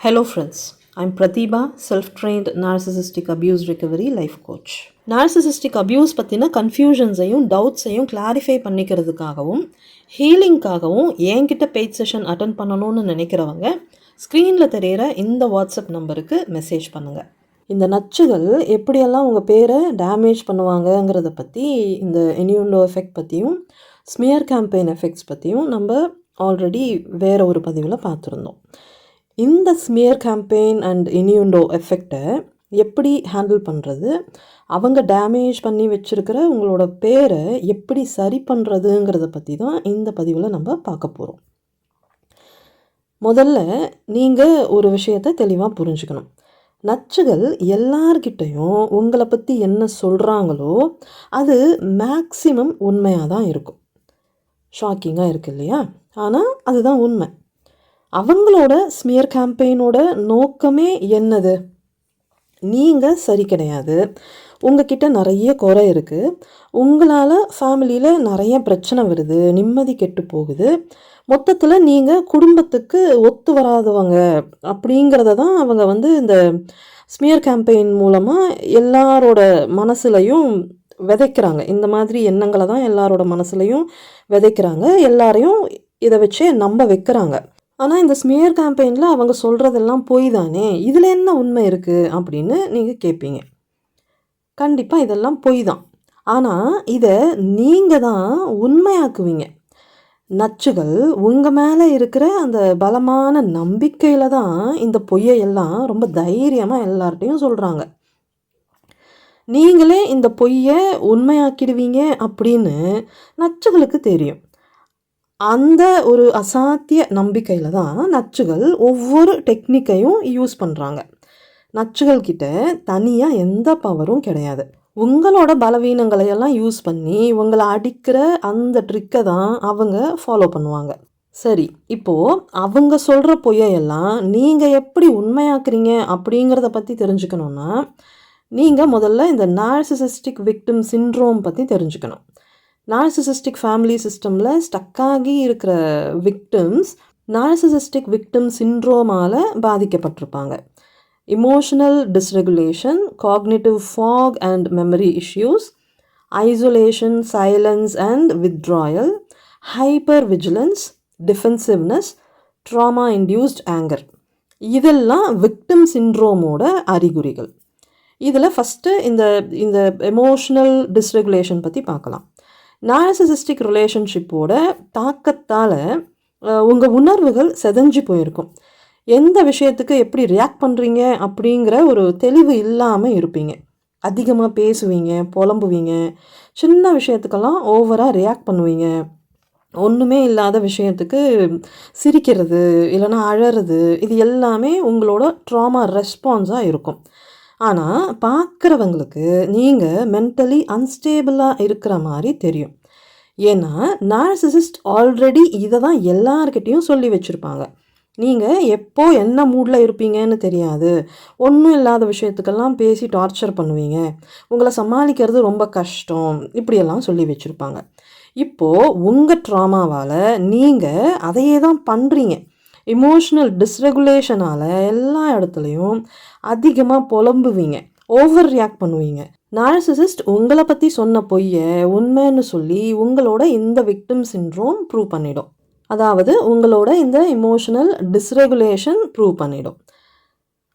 Hello friends, I'm Pratibha, self-trained narcissistic abuse recovery life coach. Narcissistic abuse பற்றின கன்ஃபியூஷன்ஸையும் டவுட்ஸையும் clarify பண்ணிக்கிறதுக்காகவும் ஹீலிங்காகவும் என்கிட்ட paid session attend பண்ணணும்னு நினைக்கிறவங்க ஸ்க்ரீனில் தெரிகிற இந்த வாட்ஸ்அப் நம்பருக்கு மெசேஜ் பண்ணுங்கள். இந்த நச்சுகள் எப்படியெல்லாம் உங்கள் பேரை டேமேஜ் பண்ணுவாங்கங்கிறத பற்றி, இந்த இன்யூண்டோ எஃபெக்ட் பற்றியும் ஸ்மியர் கேம்பெயின் எஃபெக்ட்ஸ் பற்றியும் நம்ம ஆல்ரெடி வேறு ஒரு பதிவில் பார்த்துருந்தோம். இந்த ஸ்மியர் கேம்பெயின் அண்ட் இன்யூண்டோ எஃபெக்டை எப்படி ஹேண்டில் பண்ணுறது, அவங்க டேமேஜ் பண்ணி வச்சுருக்கிற உங்களோட பேரை எப்படி சரி பண்ணுறதுங்கிறத பற்றி தான் இந்த பதிவில் நம்ம பார்க்க போகிறோம். முதல்ல நீங்கள் ஒரு விஷயத்தை தெளிவாக புரிஞ்சுக்கணும். நச்சுகள் எல்லார்கிட்டையும் உங்களை பற்றி என்ன சொல்கிறாங்களோ அது மேக்சிமம் உண்மையாக தான் இருக்கும். ஷாக்கிங்காக இருக்குது இல்லையா? ஆனால் அதுதான் உண்மை. அவங்களோட ஸ்மியர் கேம்பெயினோட நோக்கமே என்னது? நீங்கள் சரி கிடையாது, உங்ககிட்ட நிறைய குறை இருக்குது, உங்களால் ஃபேமிலியில் நிறைய பிரச்சனை வருது, நிம்மதி கெட்டு போகுது, மொத்தத்தில் நீங்கள் குடும்பத்துக்கு ஒத்து வராதவங்க அப்படிங்கிறத தான் அவங்க இந்த ஸ்மியர் கேம்பெயின் மூலமாக எல்லாரோட மனசுலையும் விதைக்கிறாங்க. இந்த மாதிரி எண்ணங்களை தான் எல்லாரோட மனசுலையும் விதைக்கிறாங்க, எல்லாரையும் இதை வச்சே நம்ப வைக்கிறாங்க. ஆனால் இந்த ஸ்மியர் கேம்பெயினில் அவங்க சொல்கிறதெல்லாம் பொய் தானே, இதில் என்ன உண்மை இருக்குது அப்படின்னு நீங்கள் கேட்பீங்க. கண்டிப்பாக இதெல்லாம் பொய் தான். ஆனால் இதை நீங்கள் தான் உண்மையாக்குவீங்க. நச்சுகள் உங்கள் மேலே இருக்கிற அந்த பலமான நம்பிக்கையில் தான் இந்த பொய்யெல்லாம் ரொம்ப தைரியமாக எல்லார்ட்டையும் சொல்கிறாங்க. நீங்களே இந்த பொய்யை உண்மையாக்கிடுவீங்க அப்படின்னு நச்சுகளுக்கு தெரியும். அந்த ஒரு அசாத்திய நம்பிக்கையில் தான் நச்சுகள் ஒவ்வொரு டெக்னிக்கையும் யூஸ் பண்ணுறாங்க. நச்சுகள்கிட்ட தனியாக எந்த பவரும் கிடையாது. உங்களோட பலவீனங்களையெல்லாம் யூஸ் பண்ணி உங்களை அடிக்கிற அந்த ட்ரிக்கை தான் அவங்க ஃபாலோ பண்ணுவாங்க. சரி, இப்போது அவங்க சொல்கிற பொய்யெல்லாம் நீங்கள் எப்படி உண்மையாக்குறீங்க அப்படிங்கிறத பற்றி தெரிஞ்சுக்கணுன்னா நீங்கள் முதல்ல இந்த நார்சிசிஸ்டிக் விக்டிம் சிண்ட்ரோம் பற்றி தெரிஞ்சுக்கணும். நார்சிசிஸ்டிக் ஃபேமிலி சிஸ்டமில் ஸ்டக்காகி இருக்கிற விக்டிம்ஸ் நார்சிசிஸ்டிக் விக்டிம் சிண்ட்ரோமால் பாதிக்கப்பட்டிருப்பாங்க. Emotional dysregulation, cognitive fog and memory issues, isolation, silence and withdrawal, hypervigilance, defensiveness, trauma induced anger, இதெல்லாம் விக்டிம் சிண்ட்ரோமோட அறிகுறிகள். இதில் ஃபஸ்ட்டு இந்த எமோஷனல் டிஸ்ரெகுலேஷன் பற்றி பார்க்கலாம். நார்சிசிஸ்டிக் ரிலேஷன்ஷிப்போட தாக்கத்தால் உங்கள் உணர்வுகள் செதஞ்சு போயிருக்கும். எந்த விஷயத்துக்கு எப்படி ரியாக்ட் பண்ணுறீங்க அப்படிங்கிற ஒரு தெளிவு இல்லாமல் இருப்பீங்க. அதிகமாக பேசுவீங்க, புலம்புவீங்க, சின்ன விஷயத்துக்கெல்லாம் ஓவராக ரியாக்ட் பண்ணுவீங்க, ஒன்றுமே இல்லாத விஷயத்துக்கு சிரிக்கிறது இல்லைன்னா அழறது, இது எல்லாமே உங்களோட ட்ராமா ரெஸ்பான்ஸாக இருக்கும். ஆனால் பார்க்குறவங்களுக்கு நீங்கள் மென்டலி அன்ஸ்டேபிளாக இருக்கிற மாதிரி தெரியும். ஏன்னா நார்சிசிஸ்ட் ஆல்ரெடி இதை தான் எல்லார்கிட்டையும் சொல்லி வச்சுருப்பாங்க. நீங்கள் எப்போ என்ன மூடில் இருப்பீங்கன்னு தெரியாது, ஒன்றும் இல்லாத விஷயத்துக்கெல்லாம் பேசி டார்ச்சர் பண்ணுவீங்க, உங்களை சமாளிக்கிறது ரொம்ப கஷ்டம், இப்படியெல்லாம் சொல்லி வச்சுருப்பாங்க. இப்போது உங்கள் ட்ராமாவால் நீங்கள் அதையே தான் பண்ணுறீங்க. இமோஷனல் டிஸ்ரெகுலேஷனால் எல்லா இடத்துலையும் அதிகமாக புலம்புவீங்க, ஓவர் ரியாக்ட் பண்ணுவீங்க. நார்சிசிஸ்ட் உங்களை பற்றி சொன்ன பொய்யை உண்மைன்னு சொல்லி உங்களோட இந்த விக்டிம் சிண்ட்ரோம் ப்ரூவ் பண்ணிடும். அதாவது உங்களோட இந்த இமோஷனல் டிஸ்ரெகுலேஷன் ப்ரூவ் பண்ணிடும்.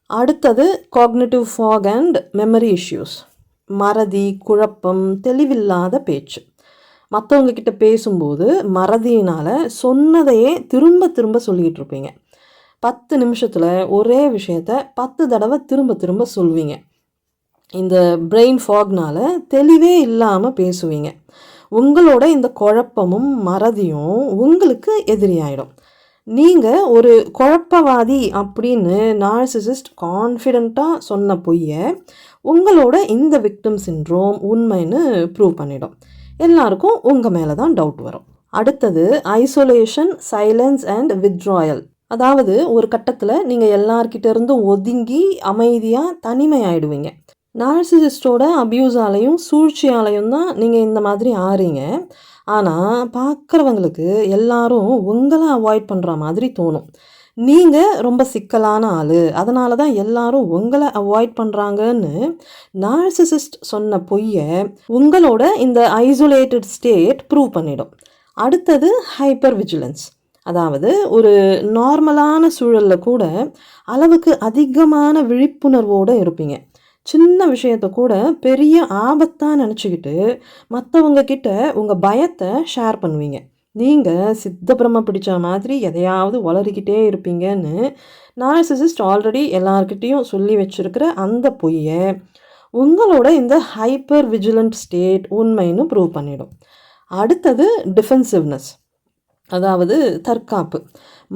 அடுத்தது cognitive fog and memory issues, மறதி, குழப்பம், தெளிவில்லாத பேச்சு. மற்றவங்க கிட்ட பேசும்போது மறதியினால் சொன்னதையே திரும்ப திரும்ப சொல்லிக்கிட்டு இருப்பீங்க. 10 நிமிஷத்தில் ஒரே விஷயத்த 10 தடவை திரும்ப திரும்ப சொல்வீங்க. இந்த பிரெயின் ஃபாக்னால் தெளிவே இல்லாமல் பேசுவீங்க. உங்களோட இந்த குழப்பமும் மறதியும் உங்களுக்கு எதிரியாயிடும். நீங்கள் ஒரு குழப்பவாதி அப்படின்னு நார்சிசிஸ்ட் கான்ஃபிடெண்ட்டாக சொன்ன பொய்யை உங்களோட இந்த விக்டிம் சிண்ட்ரோம் உண்மைன்னு ப்ரூவ் பண்ணிடும். எல்லாருக்கும் உங்கள் மேலே தான் டவுட் வரும். அடுத்தது ஐசோலேஷன், சைலன்ஸ் அண்ட் வித்ட்ராயல். அதாவது ஒரு கட்டத்தில் நீங்கள் எல்லார்கிட்ட இருந்தும் ஒதுங்கி அமைதியாக தனிமையாயிடுவீங்க. நார்சிசிஸ்டோட அப்யூஸாலையும் சூழ்ச்சியாலையும் தான் நீங்கள் இந்த மாதிரி ஆறீங்க. ஆனால் பார்க்குறவங்களுக்கு எல்லாரும் உங்களை அவாய்ட் பண்ணுற மாதிரி தோணும். நீங்கள் ரொம்ப சிக்கலான ஆள், அதனால தான் எல்லாரும் உங்களை அவாய்ட் பண்ணுறாங்கன்னு நார்சிசிஸ்ட் சொன்ன பொய்யை உங்களோட இந்த ஐசோலேட்டட் ஸ்டேட் ப்ரூவ் பண்ணிடும். அடுத்தது ஹைப்பர் விஜிலன்ஸ். அதாவது ஒரு நார்மலான சூழலில் கூட அளவுக்கு அதிகமான விழிப்புணர்வோடு இருப்பீங்க. சின்ன விஷயத்த கூட பெரிய ஆபத்தாக நினச்சிக்கிட்டு மற்றவங்க கிட்ட உங்கள் பயத்தை ஷேர் பண்ணுவீங்க. நீங்கள் சித்தப்பிரம பிடிச்ச மாதிரி எதையாவது வளரிக்கிட்டே இருப்பீங்கன்னு நார்சிசிஸ்ட் ஆல்ரெடி எல்லார்கிட்டேயும் சொல்லி வச்சுருக்கிற அந்த பொய்யை உங்களோட இந்த ஹைப்பர் விஜிலண்ட் ஸ்டேட் உண்மைன்னு ப்ரூவ் பண்ணிடும். அடுத்தது டிஃபென்சிவ்னஸ், அதாவது தற்காப்பு.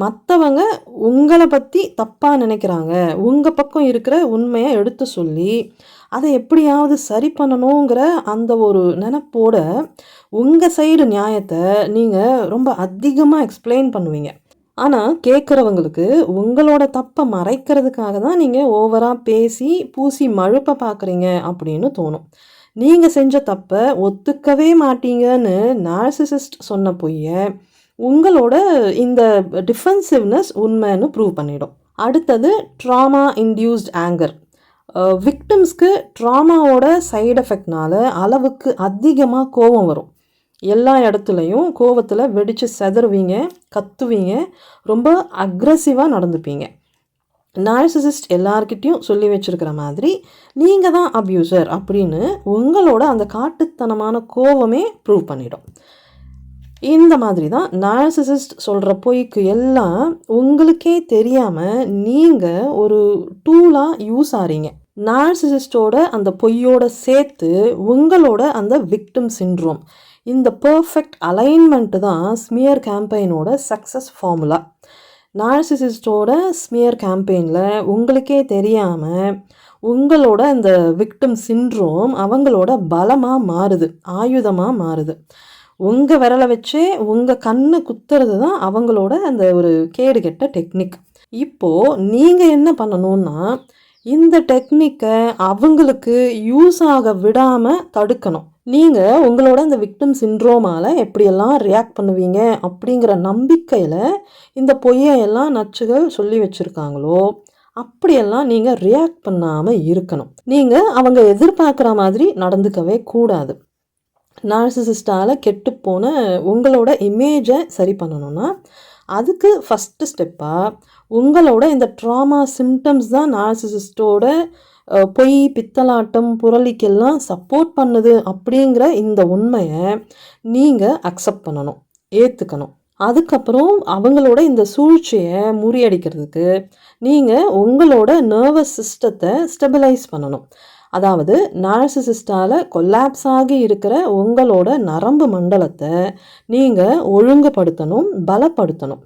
மற்றவங்க உங்களை பற்றி தப்பாக நினைக்கிறாங்க, உங்கள் பக்கம் இருக்கிற உண்மையை எடுத்து சொல்லி அதை எப்படியாவது சரி பண்ணணுங்கிற அந்த ஒரு நினப்போட உங்கள் சைடு நியாயத்தை நீங்கள் ரொம்ப அதிகமாக எக்ஸ்பிளைன் பண்ணுவீங்க. ஆனால் கேட்குறவங்களுக்கு உங்களோட தப்பை மறைக்கிறதுக்காக தான் நீங்கள் ஓவராக பேசி பூசி மழுப்ப பார்க்குறீங்க அப்படின்னு தோணும். நீங்கள் செஞ்ச தப்பை ஒத்துக்கவே மாட்டீங்கன்னு நார்சிசிஸ்ட் சொன்ன பொய்யை உங்களோட இந்த டிஃபென்சிவ்னஸ் உண்மைன்னு ப்ரூவ் பண்ணிடும். அடுத்தது ட்ராமா இன்டியூஸ்ட் ஆங்கர். விக்டிம்ஸ்க்கு ட்ராமாவோட சைடு எஃபெக்ட்னால அளவுக்கு அதிகமாக கோபம் வரும். எல்லா இடத்துலையும் கோபத்தில் வெடித்து செதறுவீங்க, கத்துவீங்க, ரொம்ப அக்ரெசிவாக நடந்துப்பீங்க. நார்சிசிஸ்ட் எல்லார்கிட்டையும் சொல்லி வச்சுருக்கிற மாதிரி நீங்கள் தான் அப்யூசர் அப்படின்னு உங்களோட அந்த காட்டுத்தனமான கோபமே ப்ரூவ் பண்ணிடும். இந்த மாதிரி தான் நார்சிசிஸ்ட் சொல்கிற பொய்க்கு எல்லாம் உங்களுக்கே தெரியாமல் நீங்கள் ஒரு டூலாக யூஸ் ஆகிறீங்க. நார்சிசிஸ்டோட அந்த பொய்யோட சேர்த்து உங்களோட அந்த விக்டிம் சிண்ட்ரோம், இந்த பர்ஃபெக்ட் அலைன்மெண்ட்டு தான் ஸ்மியர் கேம்பெயினோட சக்ஸஸ் ஃபார்முலா. நார்சிசிஸ்டோட ஸ்மியர் கேம்பெயினில் உங்களுக்கே தெரியாமல் உங்களோட இந்த விக்டிம் சிண்ட்ரோம் அவங்களோட பலமாக மாறுது, ஆயுதமாக மாறுது. உங்கள் விரலை வச்சே உங்கள் கண்ணை குத்துறது தான் அவங்களோட அந்த ஒரு கேடுகெட்ட டெக்னிக். இப்போது நீங்கள் என்ன பண்ணணுன்னா இந்த டெக்னிக்கை அவங்களுக்கு யூஸ் ஆக விடாமல் தடுக்கணும். நீங்கள் உங்களோட இந்த விக்டிம் சிண்ட்ரோமால் எப்படியெல்லாம் ரியாக்ட் பண்ணுவீங்க அப்படிங்கிற நம்பிக்கையில் இந்த பொய்யெல்லாம் நச்சுகள் சொல்லி வச்சுருக்காங்களோ அப்படியெல்லாம் நீங்கள் ரியாக்ட் பண்ணாமல் இருக்கணும். நீங்கள் அவங்க எதிர்பார்க்குற மாதிரி நடந்துக்கவே கூடாது. நார்சிசிஸ்டால் கெட்டுப்போன உங்களோட இமேஜை சரி பண்ணணும்னா அதுக்கு ஃபஸ்ட்டு ஸ்டெப்பாக உங்களோட இந்த ட்ராமா சிம்டம்ஸ் தான் நார்சிசிஸ்டோட பொய், பித்தலாட்டம், புரளிக்கெல்லாம் சப்போர்ட் பண்ணுது அப்படிங்கிற இந்த உண்மையை நீங்கள் அக்செப்ட் பண்ணணும், ஏற்றுக்கணும். அதுக்கப்புறம் அவங்களோட இந்த சூழ்ச்சியை முறியடிக்கிறதுக்கு நீங்கள் உங்களோட நர்வஸ் சிஸ்டத்தை ஸ்டெபிலைஸ் பண்ணணும். அதாவது நார்சிசிஸ்டால் கொலாப்ஸ் ஆகி இருக்கிற உங்களோட நரம்பு மண்டலத்தை நீங்கள் ஒழுங்குபடுத்தணும், பலப்படுத்தணும்.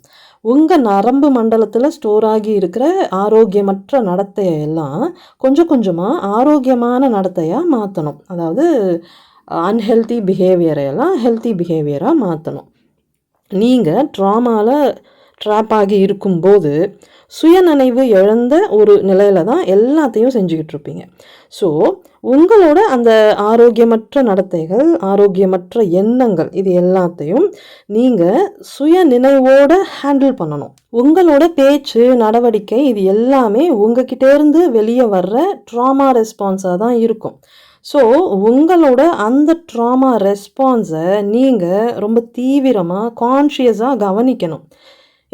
உங்கள் நரம்பு மண்டலத்தில் ஸ்டோர் ஆகி இருக்கிற ஆரோக்கியமற்ற நடத்தையெல்லாம் கொஞ்சம் கொஞ்சமாக ஆரோக்கியமான நடத்தையாக மாற்றணும். அதாவது அன்ஹெல்தி பிஹேவியரையெல்லாம் ஹெல்த்தி பிஹேவியராக மாற்றணும். நீங்கள் ட்ராமாவில் ட்ராப் ஆகி இருக்கும்போது சுயநினைவு இழந்த ஒரு நிலையில தான் எல்லாத்தையும் செஞ்சுக்கிட்டு இருப்பீங்க. ஸோ உங்களோட அந்த ஆரோக்கியமற்ற நடத்தைகள், ஆரோக்கியமற்ற எண்ணங்கள், இது எல்லாத்தையும் நீங்கள் சுய நினைவோடு ஹேண்டில் பண்ணணும். உங்களோட பேச்சு, நடவடிக்கை, இது எல்லாமே உங்ககிட்டேருந்து வெளியே வர்ற ட்ராமா ரெஸ்பான்ஸாக தான் இருக்கும். ஸோ உங்களோட அந்த ட்ராமா ரெஸ்பான்ஸை நீங்கள் ரொம்ப தீவிரமாக கான்ஷியஸாக கவனிக்கணும்.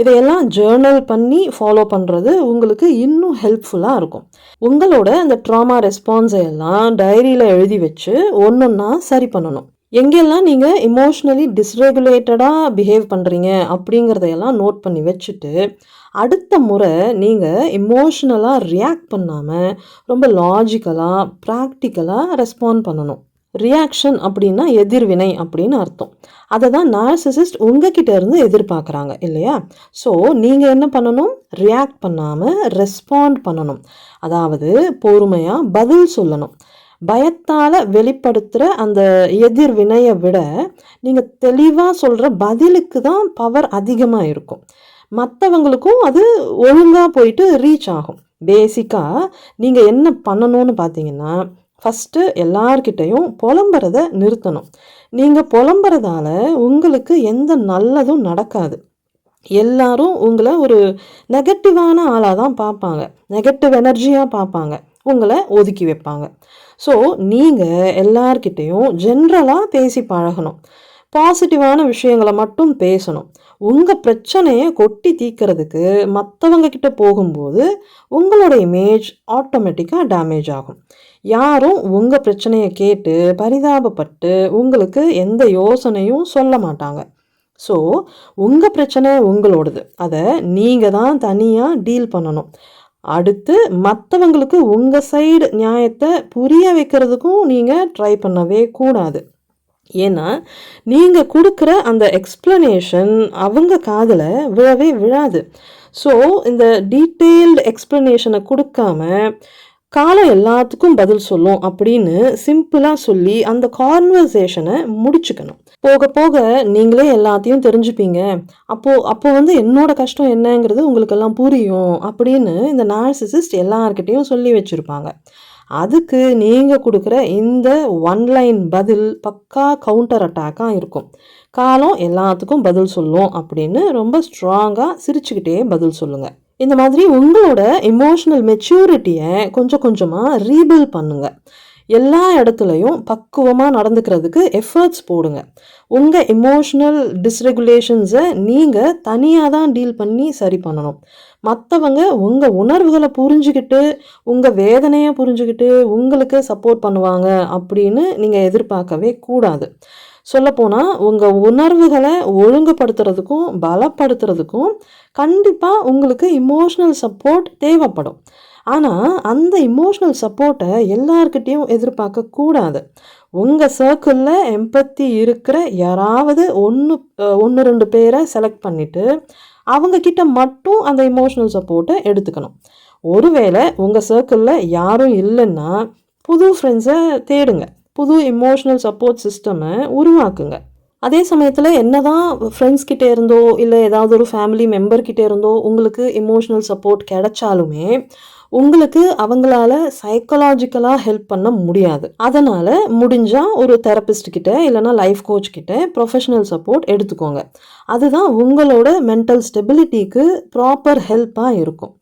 இதையெல்லாம் ஜேர்னல் பண்ணி ஃபாலோ பண்ணுறது உங்களுக்கு இன்னும் ஹெல்ப்ஃபுல்லாக இருக்கும். உங்களோட அந்த ட்ராமா ரெஸ்பான்ஸை எல்லாம் டைரியில் எழுதி வச்சு ஒன்றொன்னா சரி பண்ணணும். எங்கெல்லாம் நீங்கள் இமோஷ்னலி டிஸ்ரெகுலேட்டடாக பிஹேவ் பண்ணுறீங்க அப்படிங்கிறதையெல்லாம் நோட் பண்ணி வச்சுட்டு அடுத்த முறை நீங்கள் இமோஷ்னலாக ரியாக்ட் பண்ணாமல் ரொம்ப லாஜிக்கலாக, ப்ராக்டிக்கலாக ரெஸ்பாண்ட் பண்ணணும். ரியாக்ஷன் அப்படின்னா எதிர்வினை அப்படின்னு அர்த்தம். அதை தான் நார்சிசிஸ்ட் உங்ககிட்ட இருந்து எதிர்பார்க்குறாங்க இல்லையா? ஸோ நீங்கள் என்ன பண்ணணும்? ரியாக்ட் பண்ணாமல் ரெஸ்பாண்ட் பண்ணணும். அதாவது பொறுமையாக பதில் சொல்லணும். பயத்தால் வெளிப்படுத்துகிற அந்த எதிர்வினையை விட நீங்கள் தெளிவாக சொல்கிற பதிலுக்கு தான் பவர் அதிகமாக இருக்கும். மற்றவங்களுக்கும் அது ஒழுங்காக போயிட்டு ரீச் ஆகும். பேசிக்காக நீங்கள் என்ன பண்ணணும்னு பார்த்தீங்கன்னா, ஃபஸ்ட்டு எல்லார்கிட்டையும் புலம்புறத நிறுத்தணும். நீங்கள் புலம்புறதால உங்களுக்கு எந்த நல்லதும் நடக்காது. எல்லாரும் உங்கள ஒரு நெகட்டிவான ஆளா தான் பார்ப்பாங்க. நெகட்டிவ் எனர்ஜியா பார்ப்பாங்க. உங்கள ஒதுக்கி வைப்பாங்க. ஸோ, நீங்க எல்லார்கிட்டயும் ஜென்ரலா பேசி பழகணும். பாசிட்டிவான விஷயங்கள மட்டும் பேசணும். உங்க பிரச்சனைய கொட்டி தீர்க்கிறதுக்கு மத்தவங்க கிட்ட போகும்போது, உங்களோட இமேஜ் ஆட்டோமேட்டிக்கா டேமேஜ் ஆகும். யாரும் உங்க பிரச்சனைய கேட்டு, பரிதாபப்பட்டு, உங்களுக்கு எந்த யோசனையும் சொல்ல மாட்டாங்க. ஸோ, உங்க பிரச்சனை உங்களோடது. அத நீங்க தான் தனியா டீல் பண்ணணும். அடுத்து மத்தவங்களுக்கு உங்க சைடு நியாயத்த புரிய வைக்கிறதுக்கும் நீங்க ட்ரை பண்ணவே கூடாது. ஏன்னா, நீங்க குடுக்குற அந்த எக்ஸ்ப்ளனேஷன் அவங்க காதுல விழவே விழாது. ஸோ, இந்த டீட்டெயில்டு எக்ஸ்ப்ளனேஷன குடுக்காம, காலம் எல்லாத்துக்கும் பதில் சொல்லும் அப்படின்னு சிம்பிளா சொல்லி அந்த கான்வர்சேஷன முடிச்சுக்கணும். போக போக நீங்களே எல்லாத்தையும் தெரிஞ்சுப்பீங்க. அப்போ வந்து என்னோட கஷ்டம் என்னங்கிறது உங்களுக்கெல்லாம் புரியும் அப்படின்னு இந்த நார்சிசிஸ்ட் எல்லார்கிட்டயும் சொல்லி வச்சிருப்பாங்க. அதுக்கு நீங்க குடுக்குற இந்த ஒன் லைன் பதில் பக்கா கவுண்டர் அட்டாக்கா இருக்கும். காலம் எல்லாத்துக்கும் பதில் சொல்லும் அப்படின்னு ரொம்ப ஸ்ட்ராங்கா சிரிச்சுக்கிட்டே பதில் சொல்லுங்க. இந்த மாதிரி உங்களோட எமோஷனல் மெச்சூரிட்டிய கொஞ்சம் கொஞ்சமா ரீபில்ட் பண்ணுங்க. எல்லா இடத்துலயும் பக்குவமா நடந்துக்கிறதுக்கு எஃபர்ட்ஸ் போடுங்க. உங்க எமோஷனல் டிஸ்ரெகுலேஷன்ஸ நீங்க தனியா தான் டீல் பண்ணி சரி பண்ணணும். மத்தவங்க உங்க உணர்வுகள புரிஞ்சுகிட்டு, உங்க வேதனைய புரிஞ்சுகிட்டு, உங்களுக்கு சப்போர்ட் பண்ணுவாங்க அப்படின்னு நீங்க எதிர்பார்க்கவே கூடாது. சொல்லப்போனா, உங்க உணர்வுகள ஒழுங்குபடுத்துறதுக்கும், பலப்படுத்துறதுக்கும் கண்டிப்பா உங்களுக்கு எமோஷனல் சப்போர்ட் தேவைப்படும். ஆனா, அந்த எமோஷனல் சப்போர்ட்ட எல்லார்கிட்டயும் எதிர்பார்க்க கூடாது. உங்க சர்க்கிள்ல எம்பத்தி இருக்கிற யாராவது 1, 2 பேர செலக்ட் பண்ணிட்டு, அவங்க கிட்ட மட்டும் அந்த எமோஷனல் சப்போர்ட்ட எடுத்துக்கணும். ஒருவேளை உங்க சர்க்கிள்ல யாரும் இல்லன்னா, புது ஃப்ரெண்ட்ஸ தேடுங்க. புது எமோஷனல் சப்போர்ட் சிஸ்டம உருவாக்குங்க. அதே சமயத்துல என்னதான் ஃப்ரெண்ட்ஸ் கிட்ட இருந்தோ, இல்ல ஏதாவது ஒரு ஃபேமிலி மெம்பர் கிட்ட இருந்தோ உங்களுக்கு எமோஷனல் சப்போர்ட் கிடைச்சாலுமே, உங்களுக்கு அவங்களால சைக்காலஜிக்கலா ஹெல்ப் பண்ண முடியாது. அதனால முடிஞ்சா ஒரு தெரபிஸ்ட் கிட்ட இல்லைன்னா லைஃப் கோச் கிட்ட ப்ரொஃபஷனல் சப்போர்ட் எடுத்துக்கோங்க. அதுதான் உங்களோட மென்டல் ஸ்டெபிலிட்டிக்கு ப்ராப்பர் ஹெல்ப்பாக இருக்கும்.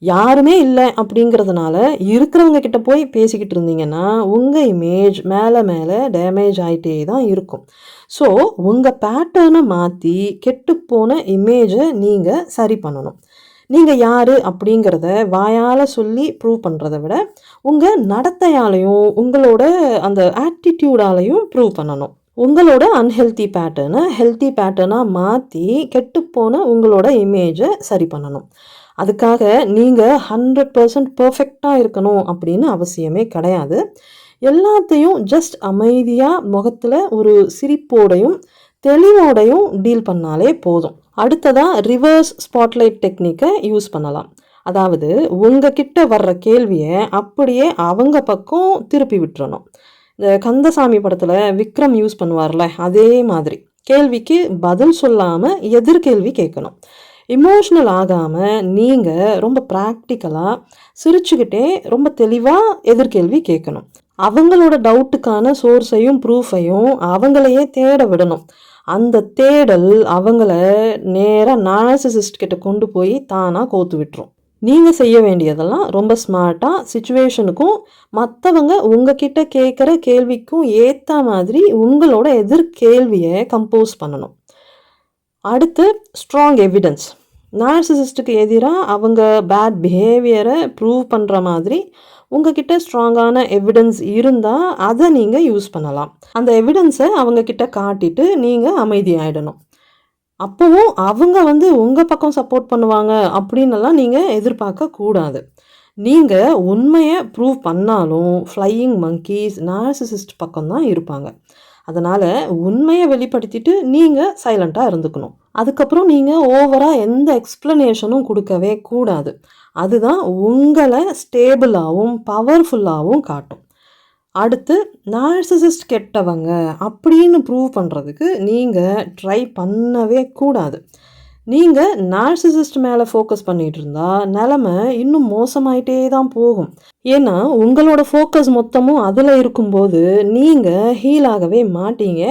யாருமே இல்லை அப்படிங்கிறதுனால இருக்கிறவங்க கிட்ட போய் பேசிக்கிட்டு இருந்தீங்கன்னா உங்கள் இமேஜ் மேலே மேலே டேமேஜ் ஆகிட்டே தான் இருக்கும். ஸோ உங்கள் பேட்டர்னை மாற்றி கெட்டுப்போன இமேஜை நீங்கள் சரி பண்ணணும். நீங்கள் யார் அப்படிங்கிறத வாயால் சொல்லி ப்ரூவ் பண்ணுறத விட உங்கள் நடத்தையாலையும் உங்களோட அந்த ஆட்டிடியூடாலையும் ப்ரூவ் பண்ணணும். உங்களோட அன்ஹெல்த்தி பேட்டர்னை ஹெல்த்தி பேட்டர்னாக மாற்றி கெட்டுப்போன உங்களோட இமேஜை சரி பண்ணணும். அதுக்காக நீங்கள் 100% பர்ஃபெக்டாக இருக்கணும் அப்படின்னு அவசியமே கிடையாது. எல்லாத்தையும் ஜஸ்ட் அமைதியாக முகத்தில் ஒரு சிரிப்போடையும் தெளிவோடையும் டீல் பண்ணாலே போதும். அடுத்ததாக ரிவர்ஸ் ஸ்பாட்லைட் டெக்னிக்கை யூஸ் பண்ணலாம். அதாவது உங்ககிட்ட வர்ற கேள்வியை அப்படியே அவங்க பக்கம் திருப்பி விட்டுறணும். இந்த கந்தசாமி படத்தில் விக்ரம் யூஸ் பண்ணுவார்ல, அதே மாதிரி கேள்விக்கு பதில் சொல்லாமல் எதிர்கேள்வி கேட்கணும். இமோஷ்னல் ஆகாமல் நீங்கள் ரொம்ப ப்ராக்டிக்கலாக சிரிச்சுக்கிட்டே ரொம்ப தெளிவாக எதிர்கேள்வி கேட்கணும். அவங்களோட டவுட்டுக்கான சோர்ஸையும் ப்ரூஃபையும் அவங்களையே தேட விடணும். அந்த தேடல் அவங்கள நேராக நார்சிசிஸ்ட் கிட்ட கொண்டு போய் தானாக கோத்து விட்டுரும். நீங்கள் செய்ய வேண்டியதெல்லாம் ரொம்ப ஸ்மார்ட்டாக சிச்சுவேஷனுக்கும் மற்றவங்க உங்ககிட்ட கேட்குற கேள்விக்கும் ஏற்ற மாதிரி உங்களோட எதிர்கேள்வியை கம்போஸ் பண்ணணும். அடுத்து ஸ்ட்ராங் எவிடன்ஸ். நார்சிசிஸ்ட்டுக்கு எதிராக அவங்க பேட் பிஹேவியரை ப்ரூவ் பண்ணுற மாதிரி உங்ககிட்ட ஸ்ட்ராங்கான எவிடன்ஸ் இருந்தால் அதை நீங்கள் யூஸ் பண்ணலாம். அந்த எவிடன்ஸை அவங்கக்கிட்ட காட்டிட்டு நீங்கள் அமைதியாகிடணும். அப்போவும் அவங்க உங்கள் பக்கம் சப்போர்ட் பண்ணுவாங்க அப்படின்னலாம் நீங்கள் எதிர்பார்க்க கூடாது. நீங்கள் உண்மையை ப்ரூவ் பண்ணாலும் ஃப்ளையிங் மங்கீஸ் நார்சிசிஸ்ட் பக்கம்தான் இருப்பாங்க. அதனால் உண்மையை வெளிப்படுத்திட்டு நீங்கள் சைலண்ட்டாக இருந்துக்கணும். அதுக்கப்புறம் நீங்கள் ஓவராக எந்த எக்ஸ்ப்ளனேஷனும் கொடுக்கவே கூடாது. அதுதான் உங்களை ஸ்டேபிளாகவும் பவர்ஃபுல்லாகவும் காட்டும். அடுத்து நார்சிசிஸ்ட் கெட்டவங்க அப்படின்னு ப்ரூவ் பண்ணுறதுக்கு நீங்கள் ட்ரை பண்ணவே கூடாது. நீங்கள் நார்சிசிஸ்ட் மேலே ஃபோக்கஸ் பண்ணிகிட்டு இருந்தால் நிலமை இன்னும் மோசமாயிட்டே தான் போகும். ஏன்னா உங்களோட ஃபோக்கஸ் மொத்தமும் அதில் இருக்கும்போது நீங்கள் ஹீல் ஆகவே மாட்டீங்க.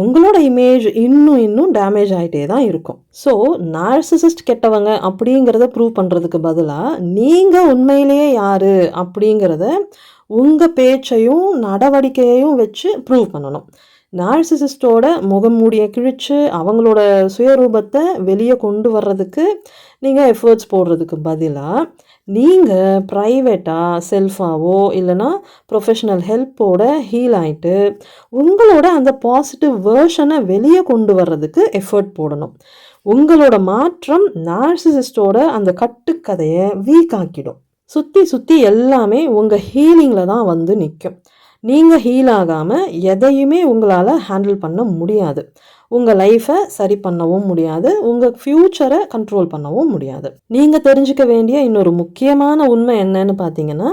உங்களோட இமேஜ் இன்னும் டேமேஜ் ஆகிட்டே தான் இருக்கும். ஸோ நார்சிசிஸ்ட் கெட்டவங்க அப்படிங்கிறத ப்ரூவ் பண்ணுறதுக்கு பதிலாக நீங்கள் உண்மையிலேயே யார் அப்படிங்கிறத உங்கள் பேச்சையும் நடவடிக்கையையும் வச்சு ப்ரூவ் பண்ணணும். நார்சிசிஸ்டோட முகமூடியை கிழிச்சு அவங்களோட சுயரூபத்தை வெளியே கொண்டு வர்றதுக்கு நீங்கள் எஃபர்ட்ஸ் போடுறதுக்கு பதிலாக நீங்கள் ப்ரைவேட்டாக செல்ஃபாவோ இல்லைனா ப்ரொஃபஷ்னல் ஹெல்ப்போட ஹீல் ஆகிட்டு உங்களோட அந்த பாசிட்டிவ் வேர்ஷனை வெளியே கொண்டு வர்றதுக்கு எஃபர்ட் போடணும். உங்களோட மாற்றம் நார்சிசிஸ்டோட அந்த கட்டுக்கதையை வீக் ஆக்கிடும். சுற்றி எல்லாமே உங்கள் ஹீலிங்கில் தான் வந்து நிற்கும். நீங்கள் ஹீல் ஆகாமல் எதையுமே உங்களால் ஹேண்டில் பண்ண முடியாது. உங்கள் லைஃப்பை சரி பண்ணவும் முடியாது. உங்கள் ஃப்யூச்சரை கண்ட்ரோல் பண்ணவும் முடியாது. நீங்கள் தெரிஞ்சுக்க வேண்டிய இன்னொரு முக்கியமான உண்மை என்னன்னு பார்த்தீங்கன்னா,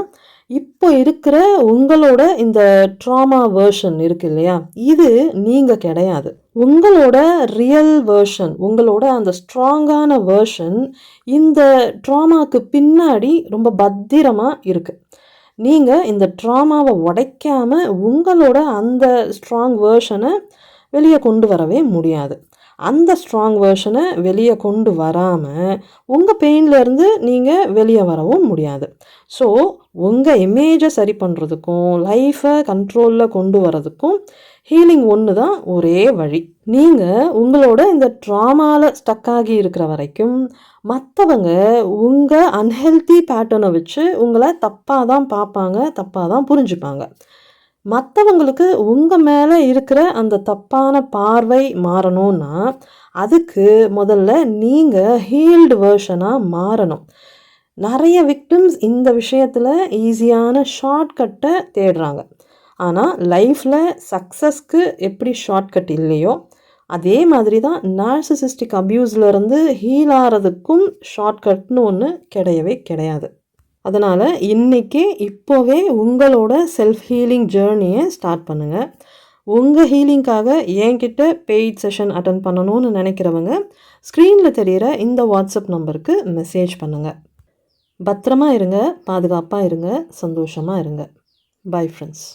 இப்போ இருக்கிற உங்களோட இந்த ட்ராமா வேர்ஷன் இருக்கு இல்லையா, இது நீங்கள் கிடையாது. உங்களோட ரியல் வேர்ஷன், உங்களோட அந்த ஸ்ட்ராங்கான வேர்ஷன் இந்த ட்ராமாவுக்கு பின்னாடி ரொம்ப பத்திரமாக இருக்குது. நீங்கள் இந்த ட்ராமாவை உடைக்காமல் உங்களோட அந்த ஸ்ட்ராங் வேர்ஷனை வெளியே கொண்டு வரவே முடியாது. அந்த ஸ்ட்ராங் வேர்ஷனை வெளியே கொண்டு வராமல் உங்கள் பெயின்லேருந்து நீங்கள் வெளியே வரவும் முடியாது. ஸோ உங்கள் இமேஜை சரி பண்ணுறதுக்கும் லைஃப்பை கண்ட்ரோலில் கொண்டு வரதுக்கும் ஹீலிங் ஒன்று தான் ஒரே வழி. நீங்கள் உங்களோட இந்த ட்ராமாவில் ஸ்டக் ஆகி இருக்கிற வரைக்கும் மற்றவங்க உங்கள் அன்ஹெல்த்தி பேட்டர்னை வச்சு உங்களை தப்பாக தான் பார்ப்பாங்க, தப்பாக தான் புரிஞ்சுப்பாங்க. மற்றவங்களுக்கு உங்கள் மேலே இருக்கிற அந்த தப்பான பார்வை மாறணும்னா அதுக்கு முதல்ல நீங்கள் ஹீல்டு வேர்ஷனாக மாறணும். நிறைய விக்டிம்ஸ் இந்த விஷயத்தில் ஈஸியான ஷார்ட்கட்டை தேடுறாங்க. ஆனால் லைஃப்பில் சக்ஸஸ்க்கு எப்படி ஷார்ட்கட் இல்லையோ அதே மாதிரி தான் நார்சிசிஸ்டிக் அப்யூஸ்லேருந்து ஹீல் ஆகிறதுக்கும் ஷார்ட்கட்னு ஒன்று கிடையவே கிடையாது. அதனால் இப்போவே உங்களோட செல்ஃப் ஹீலிங் ஜேர்னியை ஸ்டார்ட் பண்ணுங்கள். உங்கள் ஹீலிங்காக என்கிட்ட பெய்ட் செஷன் அட்டன் பண்ணணும்னு நினைக்கிறவங்க ஸ்க்ரீனில் தெரிகிற இந்த வாட்ஸ்அப் நம்பருக்கு மெசேஜ் பண்ணுங்கள். பத்திரமா இருங்க, பாதுகாப்பாக இருங்க, சந்தோஷமாக இருங்க. Bye friends.